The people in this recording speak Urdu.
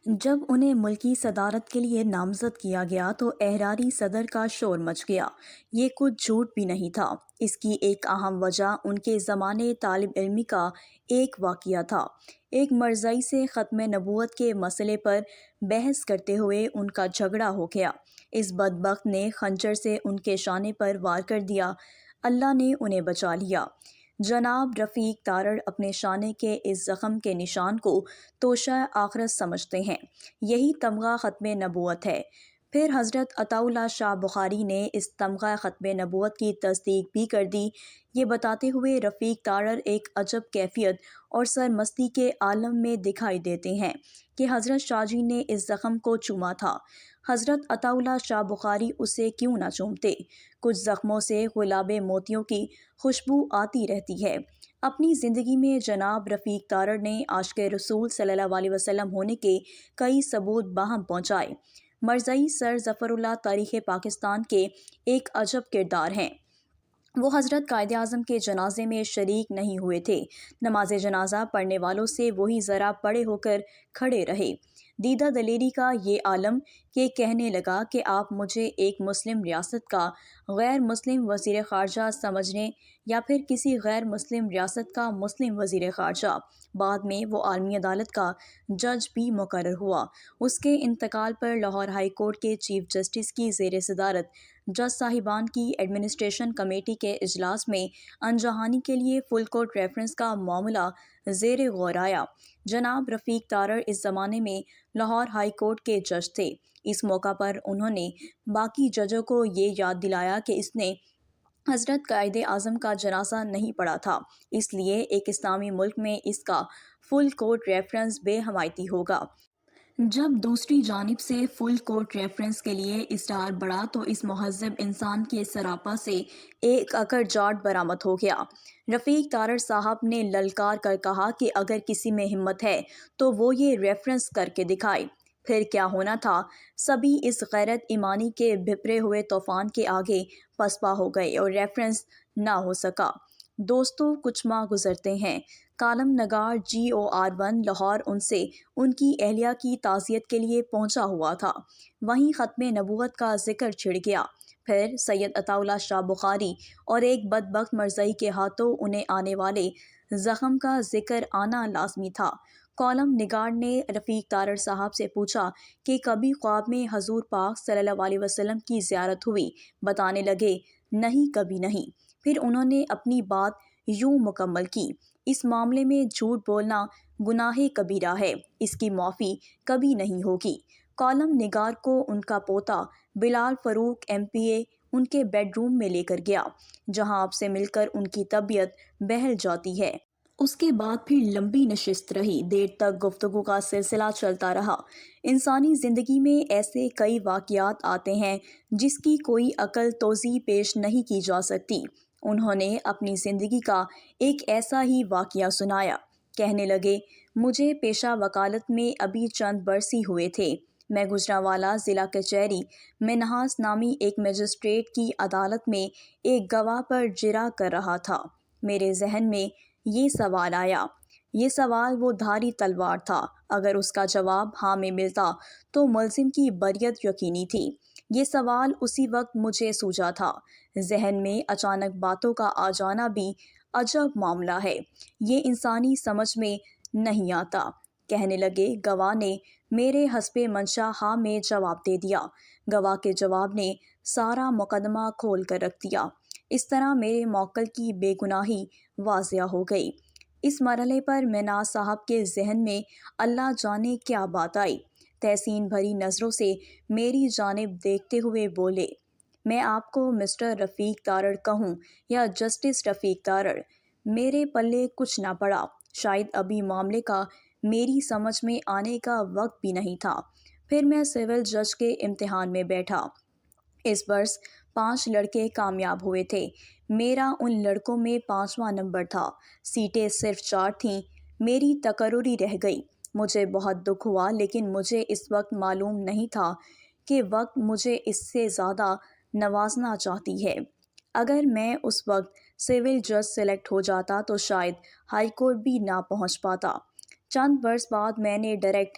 جب انہیں ملکی صدارت کے لیے نامزد کیا گیا تو احراری صدر کا شور مچ گیا۔ یہ کچھ جھوٹ بھی نہیں تھا۔ اس کی ایک اہم وجہ ان کے زمانے طالب علمی کا ایک واقعہ تھا۔ ایک مرزائی سے ختم نبوت کے مسئلے پر بحث کرتے ہوئے ان کا جھگڑا ہو گیا۔ اس بدبخت نے خنجر سے ان کے شانے پر وار کر دیا۔ اللہ نے انہیں بچا لیا۔ جناب رفیق تارڑ اپنے شانے کے اس زخم کے نشان کو توشہ آخرت سمجھتے ہیں۔ یہی تمغہ ختم نبوت ہے۔ پھر حضرت عطا اللہ شاہ بخاری نے اس تمغہ ختم نبوت کی تصدیق بھی کر دی۔ یہ بتاتے ہوئے رفیق تارڑ ایک عجب کیفیت اور سرمستی کے عالم میں دکھائی دیتے ہیں کہ حضرت شاہ جی نے اس زخم کو چوما تھا۔ حضرت عطا اللہ شاہ بخاری اسے کیوں نہ چومتے؟ کچھ زخموں سے گلاب موتیوں کی خوشبو آتی رہتی ہے۔ اپنی زندگی میں جناب رفیق تارڑ نے عاشق رسول صلی اللہ علیہ وسلم ہونے کے کئی ثبوت باہم پہنچائے۔ مرزائی سر ظفر اللہ تاریخ پاکستان کے ایک عجب کردار ہیں۔ وہ حضرت قائد اعظم کے جنازے میں شریک نہیں ہوئے تھے۔ نماز جنازہ پڑھنے والوں سے وہی ذرا بڑے ہو کر کھڑے رہے۔ دیدہ دلیری کا یہ عالم کہ کہنے لگا کہ آپ مجھے ایک مسلم ریاست کا غیر مسلم وزیر خارجہ سمجھنے یا پھر کسی غیر مسلم ریاست کا مسلم وزیر خارجہ۔ بعد میں وہ عالمی عدالت کا جج بھی مقرر ہوا۔ اس کے انتقال پر لاہور ہائی کورٹ کے چیف جسٹس کی زیر صدارت جج صاحبان کی ایڈمنسٹریشن کمیٹی کے اجلاس میں انجہانی کے لیے فل کورٹ ریفرنس کا معاملہ زیر غور آیا۔ جناب رفیق تارڑ اس زمانے میں لاہور ہائی کورٹ کے جج تھے۔ اس موقع پر انہوں نے باقی ججوں کو یہ یاد دلایا کہ اس نے حضرت قائد اعظم کا جنازہ نہیں پڑھا تھا، اس لیے ایک اسلامی ملک میں اس کا فل کورٹ ریفرنس بے حمایتی ہوگا۔ جب دوسری جانب سے فل کورٹ ریفرنس کے لیے اصرار بڑھا تو اس مہذب انسان کے سراپا سے ایک اکڑ جاٹ برآمد ہو گیا۔ رفیق تارڑ صاحب نے للکار کر کہا کہ اگر کسی میں ہمت ہے تو وہ یہ ریفرنس کر کے دکھائے۔ پھر کیا ہونا تھا؟ سبھی اس غیرت ایمانی کے بھپرے ہوئے طوفان کے آگے پسپا ہو گئے اور ریفرنس نہ ہو سکا۔ دوستو، کچھ ماہ گزرتے ہیں۔ کالم نگار GOR1 لاہور ان سے ان کی اہلیہ کی تعزیت کے لیے پہنچا ہوا تھا۔ وہیں ختم نبوت کا ذکر چھڑ گیا۔ پھر سید عطا اللہ شاہ بخاری اور ایک بدبخت مرزائی کے ہاتھوں انہیں آنے والے زخم کا ذکر آنا لازمی تھا۔ کالم نگار نے رفیق تارڑ صاحب سے پوچھا کہ کبھی خواب میں حضور پاک صلی اللہ علیہ وسلم کی زیارت ہوئی؟ بتانے لگے، نہیں، کبھی نہیں۔ پھر انہوں نے اپنی بات یوں مکمل کی، اس معاملے میں جھوٹ بولنا گناہ کبیرہ ہے، اس کی معافی کبھی نہیں ہوگی۔ کالم نگار کو ان کا پوتا بلال فاروق MPA ان کے بیڈ روم میں لے کر گیا، جہاں آپ سے مل کر ان کی طبیعت بہل جاتی ہے۔ اس کے بعد پھر لمبی نشست رہی، دیر تک گفتگو کا سلسلہ چلتا رہا۔ انسانی زندگی میں ایسے کئی واقعات آتے ہیں جس کی کوئی عقل توضیح پیش نہیں کی جا سکتی۔ انہوں نے اپنی زندگی کا ایک ایسا ہی واقعہ سنایا۔ کہنے لگے، مجھے پیشہ وکالت میں ابھی چند برس ہی ہوئے تھے۔ میں گوجرانوالہ ضلع کچہری منہاس نامی ایک مجسٹریٹ کی عدالت میں ایک گواہ پر جرح کر رہا تھا۔ میرے ذہن میں یہ سوال آیا۔ یہ سوال وہ دھاری تلوار تھا۔ اگر اس کا جواب ہاں میں ملتا تو ملزم کی بریت یقینی تھی۔ یہ سوال اسی وقت مجھے سوجا تھا۔ ذہن میں اچانک باتوں کا آ جانا بھی عجب معاملہ ہے، یہ انسانی سمجھ میں نہیں آتا۔ کہنے لگے، گواہ نے میرے حسب منشا ہاں میں جواب دے دیا۔ گواہ کے جواب نے سارا مقدمہ کھول کر رکھ دیا۔ اس طرح میرے موکل کی بے گناہی واضح ہو گئی۔ اس مرحلے پر منہاس صاحب کے ذہن میں اللہ جانے کیا بات آئی۔ تحسین بھری نظروں سے میری جانب دیکھتے ہوئے بولے، میں آپ کو مسٹر رفیق تارڑ کہوں یا جسٹس رفیق تارڑ، میرے پلے کچھ نہ پڑا۔ شاید ابھی معاملے کا میری سمجھ میں آنے کا وقت بھی نہیں تھا۔ پھر میں سول جج کے امتحان میں بیٹھا۔ اس برس 5 لڑکے کامیاب ہوئے تھے۔ میرا ان لڑکوں میں 5واں نمبر تھا۔ سیٹیں صرف 4 تھیں۔ میری تقرری رہ گئی۔ مجھے بہت دکھ ہوا، لیکن مجھے اس وقت معلوم نہیں تھا کہ وقت مجھے اس سے زیادہ نوازنا چاہتی ہے۔ اگر میں اس وقت سول جج سلیکٹ ہو جاتا تو شاید ہائی کورٹ بھی نہ پہنچ پاتا۔ چند برس بعد میں نے ڈائریکٹ